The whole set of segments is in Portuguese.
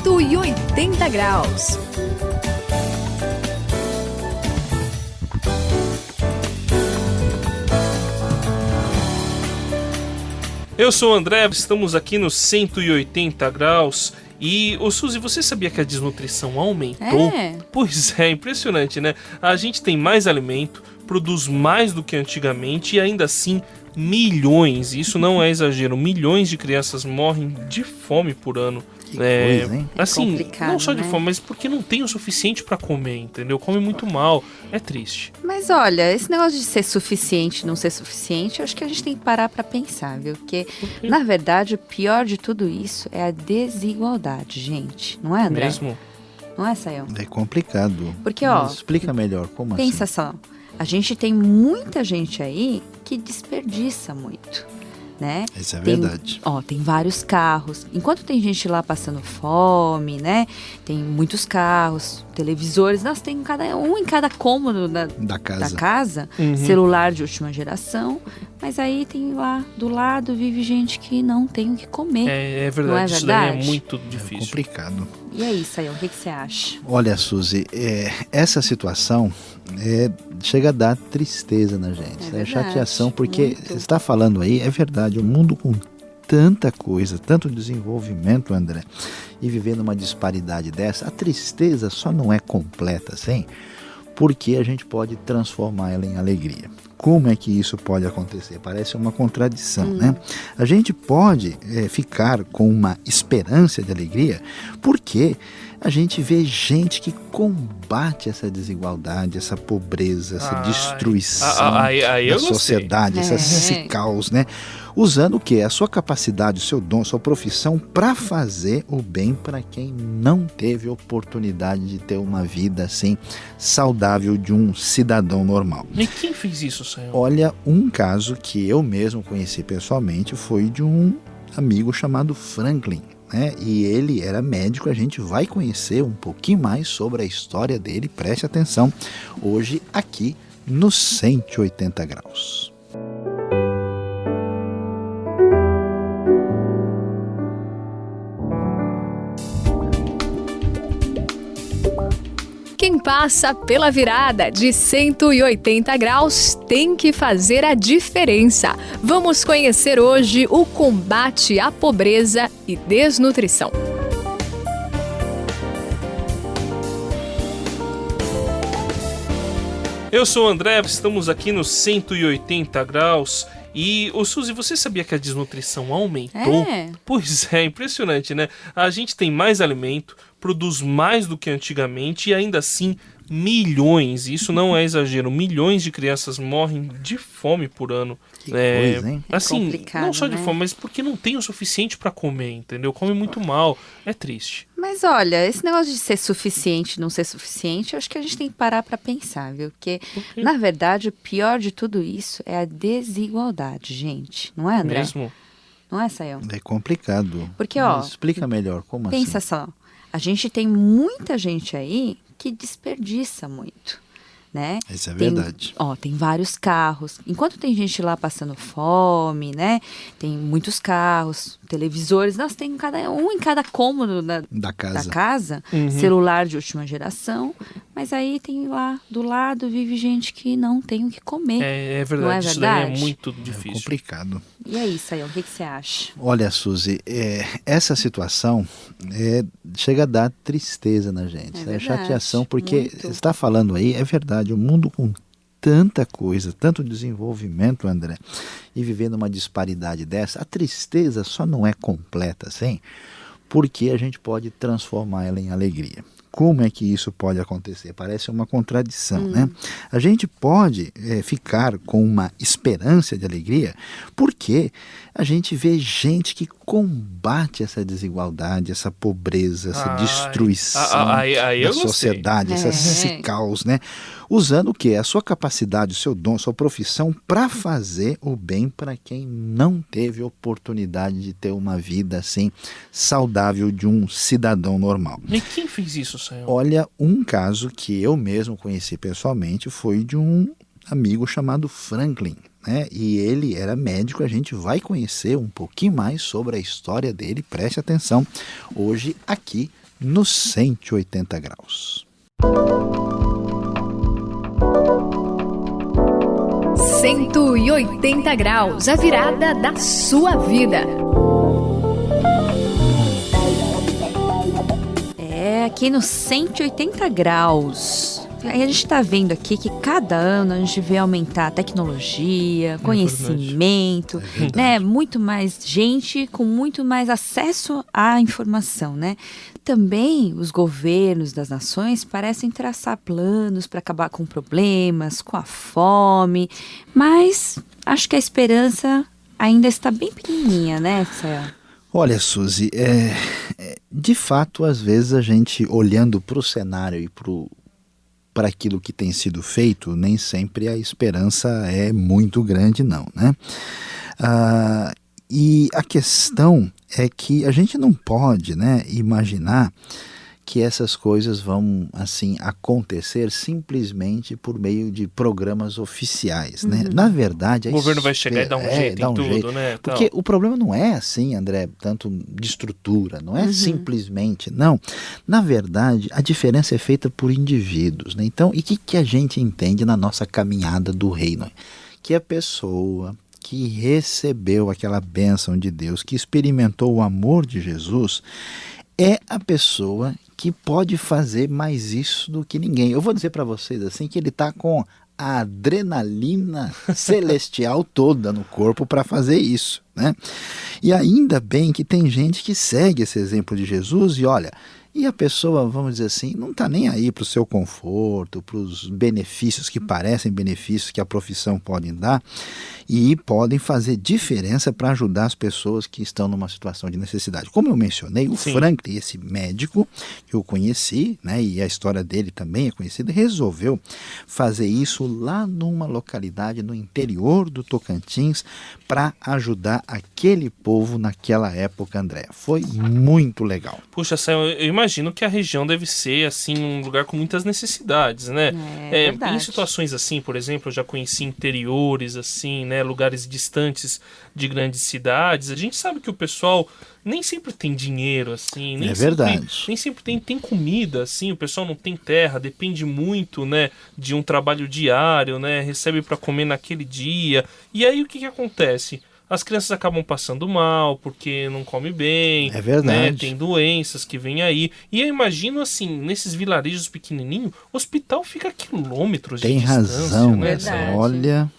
180 graus. Eu sou o André, estamos aqui no 180 graus. E, Suzy, você sabia que a desnutrição aumentou? Pois é, impressionante, né? A gente tem mais alimento, produz mais do que antigamente e ainda assim milhões, isso não é exagero, milhões de crianças morrem de fome por ano. Que coisa, hein? Assim, complicado, não só de né? fome, mas porque não tem o suficiente pra comer, entendeu? Come muito mal, é triste. Mas olha, esse negócio de ser suficiente e não ser suficiente, eu acho que a gente tem que parar pra pensar, viu? Porque, na verdade, o pior de tudo isso é a desigualdade, gente. Não é, André? Mesmo? Não é, Sayão? É complicado. Porque, ó, Mas explica melhor, como pensa assim? só, a gente tem muita gente aí que desperdiça muito, né? Isso é Tem- verdade. Ó, tem vários carros. Enquanto tem gente lá passando fome, né? Tem muitos carros, televisores. Nossa, tem um em cada cômodo Da da casa. casa, Uhum. celular de última geração. Mas aí tem lá do lado, vive gente que não tem o que comer. É Não é verdade, isso daí é verdade? muito É difícil. complicado. E aí, Sayão, o que você acha? Olha, Suzy, essa situação chega a dar tristeza na gente. É É verdade, chateação, porque muito. você está falando aí, é verdade, o mundo com tanta coisa, tanto desenvolvimento, André, e vivendo uma disparidade dessa, a tristeza só não é completa, assim, porque a gente pode transformar ela em alegria. Como é que isso pode acontecer? Parece uma contradição, né? A gente pode ficar com uma esperança de alegria porque a gente vê gente que combate essa desigualdade, essa pobreza, essa destruição aí da eu gostei. sociedade, esse caos, né? Usando o quê? A sua capacidade, o seu dom, a sua profissão para fazer o bem para quem não teve oportunidade de ter uma vida assim saudável de um cidadão normal. E quem fez isso, Sayão? Olha, um caso que eu mesmo conheci pessoalmente foi de um amigo chamado Franklin, né? E ele era médico, a gente vai conhecer um pouquinho mais sobre a história dele, preste atenção, hoje aqui no 180 graus. Quem passa pela virada de 180 graus tem que fazer a diferença. Vamos conhecer hoje o combate à pobreza e desnutrição. Eu sou o André, estamos aqui no 180 graus. E, Suzy, você sabia que a desnutrição aumentou? Pois é, impressionante, né? A gente tem mais alimento, produz mais do que antigamente e ainda assim milhões, isso não é exagero, milhões de crianças morrem de fome por ano. Que coisa, hein? Assim, complicado, não só de né? fome, mas porque não tem o suficiente pra comer, entendeu? Come muito mal, é triste. Mas olha, esse negócio de ser suficiente e não ser suficiente, eu acho que a gente tem que parar pra pensar, viu? Porque, na verdade, o pior de tudo isso é a desigualdade, gente. Não é, André? Mesmo? Não é, Sayão? É complicado. Porque, ó, Mas explica melhor, como pensa assim? só, a gente tem muita gente aí que desperdiça muito, né? Isso é Tem- verdade. Ó, tem vários carros. Enquanto tem gente lá passando fome, né? Tem muitos carros, televisores. Nossa, tem um em cada cômodo Da da casa. casa, celular de última geração. Mas aí tem lá do lado, vive gente que não tem o que comer. É Não é verdade, isso daí é verdade? muito É difícil. complicado. E aí, Sayão, o que você acha? Olha, Suzy, essa situação chega a dar tristeza na gente. É É verdade, chateação, porque muito. você está falando aí, é verdade, o mundo com tanta coisa, tanto desenvolvimento, André, e vivendo uma disparidade dessa, a tristeza só não é completa, assim, porque a gente pode transformar ela em alegria. Como é que isso pode acontecer? Parece uma contradição, né? A gente pode ficar com uma esperança de alegria porque a gente vê gente que combate essa desigualdade, essa pobreza, essa destruição aí da eu gostei. sociedade, esse caos, né? Usando o quê? A sua capacidade, o seu dom, a sua profissão para fazer o bem para quem não teve oportunidade de ter uma vida assim saudável de um cidadão normal. E quem fez isso, Sayão? Olha, um caso que eu mesmo conheci pessoalmente foi de um amigo chamado Franklin, né? E ele era médico, a gente vai conhecer um pouquinho mais sobre a história dele, preste atenção, hoje aqui no 180 graus. 180 graus, a virada da sua vida. Aqui no 180 graus. Aí a gente está vendo aqui que cada ano a gente vê aumentar a tecnologia, conhecimento, né? Muito mais gente com muito mais acesso à informação, né? Também os governos das nações parecem traçar planos para acabar com problemas, com a fome, mas acho que a esperança ainda está bem pequenininha, né, Sayão? Olha, Suzy, de fato, às vezes a gente olhando para o cenário e para aquilo que tem sido feito, nem sempre a esperança é muito grande, não, né? E a questão é que a gente não pode, né, imaginar que essas coisas vão assim acontecer simplesmente por meio de programas oficiais, né? Na verdade, o governo vai chegar e dar um jeito em tudo, né? Porque o problema não é assim, André, tanto de estrutura, não é simplesmente, não. Na verdade, a diferença é feita por indivíduos, né? Então, e o que a gente entende na nossa caminhada do reino? Que a pessoa que recebeu aquela bênção de Deus, que experimentou o amor de Jesus, é a pessoa que pode fazer mais isso do que ninguém. Eu vou dizer para vocês assim que ele está com a adrenalina celestial toda no corpo para fazer isso, né? E ainda bem que tem gente que segue esse exemplo de Jesus e olha, e a pessoa, vamos dizer assim, não está nem aí para o seu conforto, para os benefícios que parecem benefícios que a profissão pode dar e podem fazer diferença para ajudar as pessoas que estão numa situação de necessidade. Como eu mencionei, o Franklin, esse médico que eu conheci, né, e a história dele também é conhecida, resolveu fazer isso lá numa localidade no interior do Tocantins para ajudar aquele povo naquela época, André. Foi muito legal. Puxa, eu imagino que a região deve ser assim um lugar com muitas necessidades, né? Em situações assim, por exemplo, eu já conheci interiores assim, né, lugares distantes de grandes cidades. A gente sabe que o pessoal nem sempre tem dinheiro assim, nem sempre tem comida assim, o pessoal não tem terra, depende muito, né, de um trabalho diário, né, recebe para comer naquele dia. E aí o que acontece? As crianças acabam passando mal porque não comem bem, né? Tem doenças que vêm aí. E eu imagino assim, nesses vilarejos pequenininhos, o hospital fica a quilômetros de distância. Tem razão, né? Olha...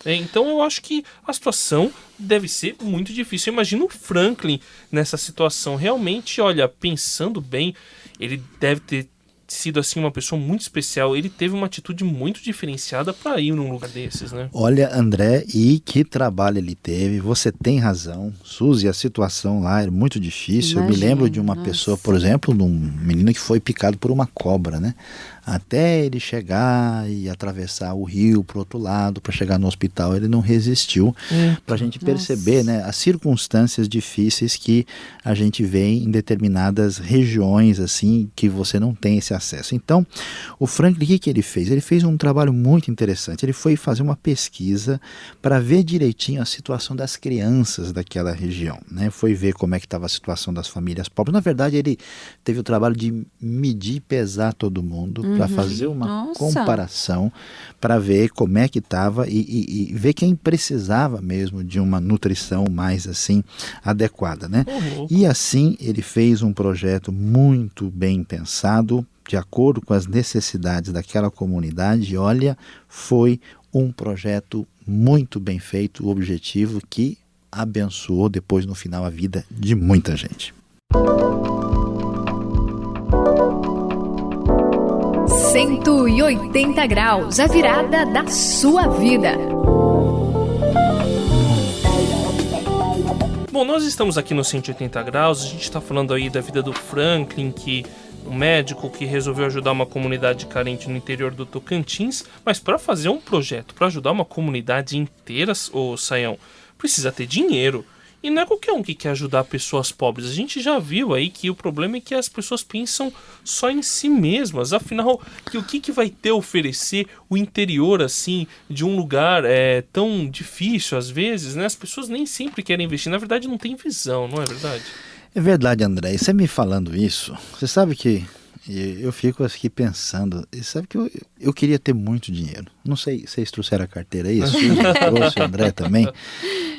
Então eu acho que a situação deve ser muito difícil. Eu imagino o Franklin nessa situação. Realmente, olha, pensando bem, ele deve ter sido assim uma pessoa muito especial. Ele teve uma atitude muito diferenciada para ir num lugar desses, né? Olha, André, e que trabalho ele teve. Você tem razão, Suzy, a situação lá era muito difícil. Imagina, eu me lembro de uma pessoa, por exemplo, de um menino que foi picado por uma cobra, né? Até ele chegar e atravessar o rio para o outro lado, para chegar no hospital, ele não resistiu. Para a gente perceber, né, as circunstâncias difíceis que a gente vê em determinadas regiões, assim, que você não tem esse acesso. Então, o Franklin, o que ele fez? Ele fez um trabalho muito interessante. Ele foi fazer uma pesquisa para ver direitinho a situação das crianças daquela região, né? Foi ver como é que estava a situação das famílias pobres. Na verdade, ele teve o trabalho de medir e pesar todo mundo, para fazer uma comparação, para ver como é que estava e ver quem precisava mesmo de uma nutrição mais assim adequada, né? E assim ele fez um projeto muito bem pensado, de acordo com as necessidades daquela comunidade. E olha, foi um projeto muito bem feito, o objetivo que abençoou depois no final a vida de muita gente. 180 graus, a virada da sua vida. Bom, nós estamos aqui no 180 graus, a gente está falando aí da vida do Franklin, um médico que resolveu ajudar uma comunidade carente no interior do Tocantins, mas para fazer um projeto, para ajudar uma comunidade inteira, Sayão, precisa ter dinheiro. E não é qualquer um que quer ajudar pessoas pobres. A gente já viu aí que o problema é que as pessoas pensam só em si mesmas. Afinal, o que vai ter a oferecer o interior assim de um lugar tão difícil às vezes, né? As pessoas nem sempre querem investir. Na verdade, não tem visão, não é verdade? É verdade, André. E você me falando isso, você sabe que eu fico aqui pensando, e sabe que eu queria ter muito dinheiro. Não sei se vocês trouxeram a carteira aí, trouxe o André também.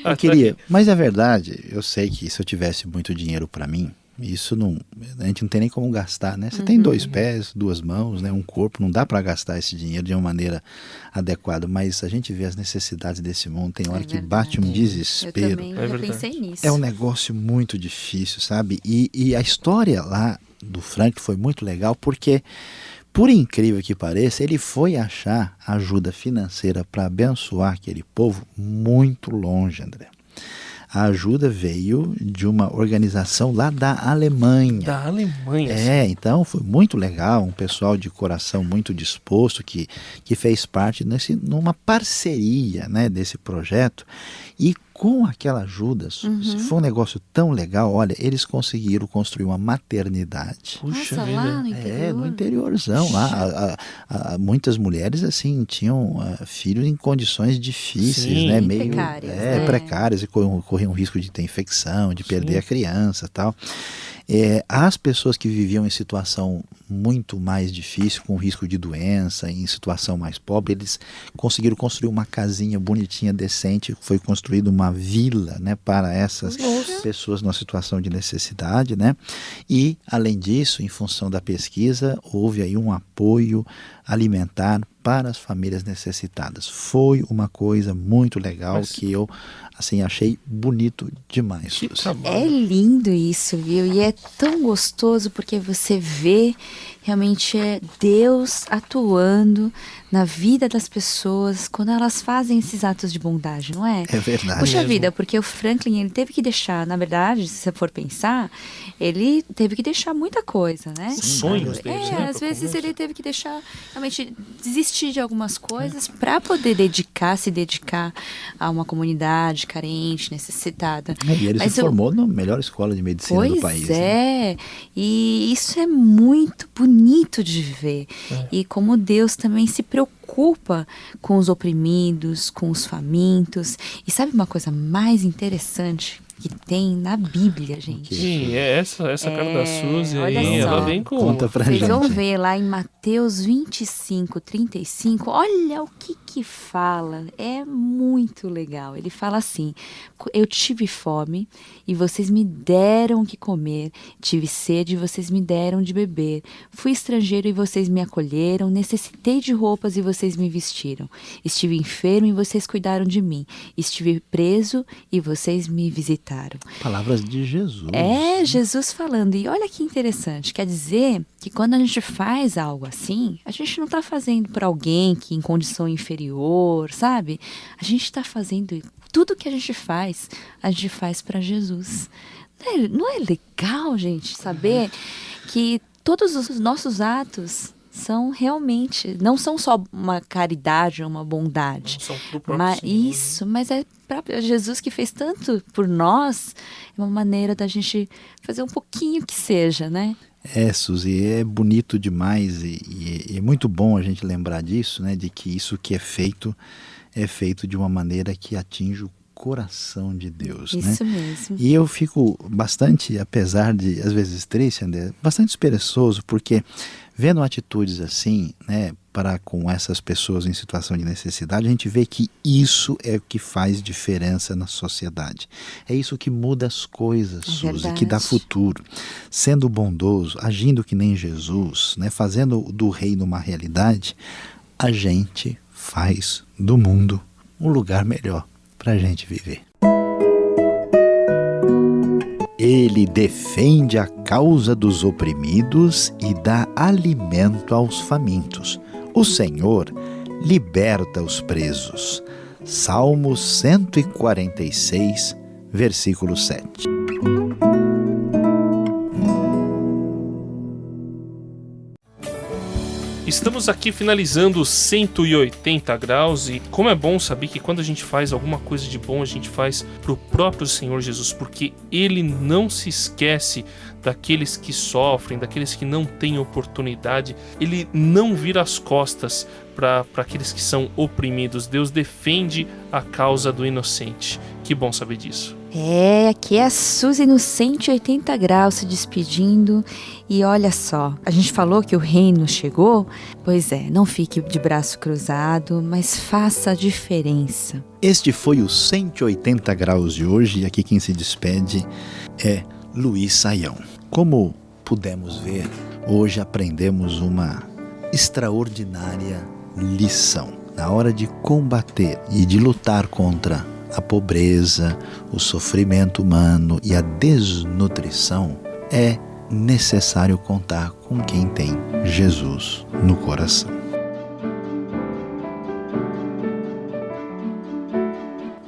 Eu queria, mas é verdade, eu sei que se eu tivesse muito dinheiro para mim, isso não, a gente não tem nem como gastar, né? Você tem 2 pés, 2 mãos, né? Um corpo, não dá para gastar esse dinheiro de uma maneira adequada, mas a gente vê as necessidades desse mundo, tem hora que bate um desespero. Eu também já pensei nisso. É um negócio muito difícil, sabe? E a história lá do Frank foi muito legal porque, por incrível que pareça, ele foi achar ajuda financeira para abençoar aquele povo muito longe, André. A ajuda veio de uma organização lá da Alemanha. Da Alemanha? Então foi muito legal, um pessoal de coração muito disposto que fez parte numa parceria, né, desse projeto. E com aquela ajuda, foi um negócio tão legal, olha, eles conseguiram construir uma maternidade. Puxa, nossa, lá no interior? No interiorzão. Lá, muitas mulheres, assim, tinham filhos em condições difíceis, sim, né? Meio precárias, precárias, e corriam risco de ter infecção, de perder a criança e tal. As pessoas que viviam em situação muito mais difícil, com risco de doença, em situação mais pobre, eles conseguiram construir uma casinha bonitinha, decente, foi construída uma vila, né, para essas pessoas numa situação de necessidade, né? E, além disso, em função da pesquisa, houve aí um apoio alimentar para as famílias necessitadas. Foi uma coisa muito legal que eu, assim, achei bonito demais. É lindo isso, viu? E é tão gostoso porque você vê realmente Deus atuando na vida das pessoas quando elas fazem esses atos de bondade, não é? É verdade. Puxa vida, porque o Franklin, ele teve que deixar, na verdade, se você for pensar, ele teve que deixar muita coisa, né? Os sonhos deles, né? Às vezes ele teve que deixar, realmente, desistir de algumas coisas para poder se dedicar a uma comunidade carente, necessitada. E ele se formou na melhor escola de medicina do país. Pois é, e isso é muito bonito de ver. E como Deus também se preocupa com os oprimidos, com os famintos. E sabe uma coisa mais interessante que tem na Bíblia, gente? Sim, essa carta da Suzy aí, ela vem com... Conta pra Vocês gente. vão ver lá em Mateus 25, 35, olha o que fala, é muito legal. Ele fala assim: eu tive fome e vocês me deram o que comer, tive sede e vocês me deram de beber, fui estrangeiro e vocês me acolheram, necessitei de roupas e vocês me vestiram, estive enfermo e vocês cuidaram de mim, estive preso e vocês me visitaram. Palavras de Jesus. Jesus falando. E olha que interessante, quer dizer que quando a gente faz algo assim, a gente não está fazendo para alguém que em condição inferior, sabe? A gente está fazendo tudo que a gente faz para Jesus. Não é legal, gente, saber que todos os nossos atos são realmente, não são só uma caridade, uma bondade. Não são pro próprio Senhor, isso, mas é próprio Jesus que fez tanto por nós, é uma maneira da gente fazer um pouquinho que seja, né? Suzy, é bonito demais e é muito bom a gente lembrar disso, né? De que isso que é feito de uma maneira que atinge o coração de Deus, Isso né? mesmo. E eu fico bastante, apesar de às vezes triste, André, bastante esperançoso, porque vendo atitudes assim, né, para com essas pessoas em situação de necessidade, a gente vê que isso é o que faz diferença na sociedade. É isso que muda as coisas, Suzy, que dá futuro. Sendo bondoso, agindo que nem Jesus, né, fazendo do reino uma realidade, a gente faz do mundo um lugar melhor para a gente viver. Ele defende a causa dos oprimidos e dá alimento aos famintos. O Senhor liberta os presos. Salmo 146, versículo 7. Estamos aqui finalizando os 180 graus e como é bom saber que quando a gente faz alguma coisa de bom, a gente faz para o próprio Senhor Jesus, porque Ele não se esquece daqueles que sofrem, daqueles que não têm oportunidade. Ele não vira as costas para aqueles que são oprimidos. Deus defende a causa do inocente. Que bom saber disso. Aqui é a Suzy no 180 graus se despedindo. E olha só, a gente falou que o reino chegou? Pois é, não fique de braço cruzado, mas faça a diferença. Este foi o 180 graus de hoje e aqui quem se despede é Luiz Saião. Como pudemos ver, hoje aprendemos uma extraordinária lição. Na hora de combater e de lutar contra a pobreza, o sofrimento humano e a desnutrição, é necessário contar com quem tem Jesus no coração.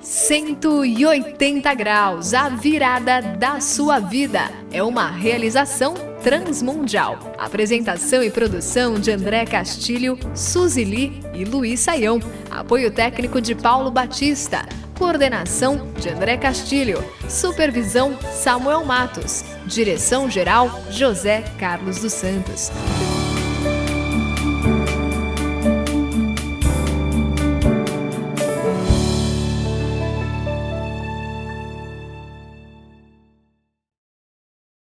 "180 graus, a virada da sua vida" é uma realização transmundial. Apresentação e produção de André Castilho, Suzy Li e Luiz Saião. Apoio técnico de Paulo Batista. Coordenação de André Castilho. Supervisão Samuel Matos. Direção-geral José Carlos dos Santos.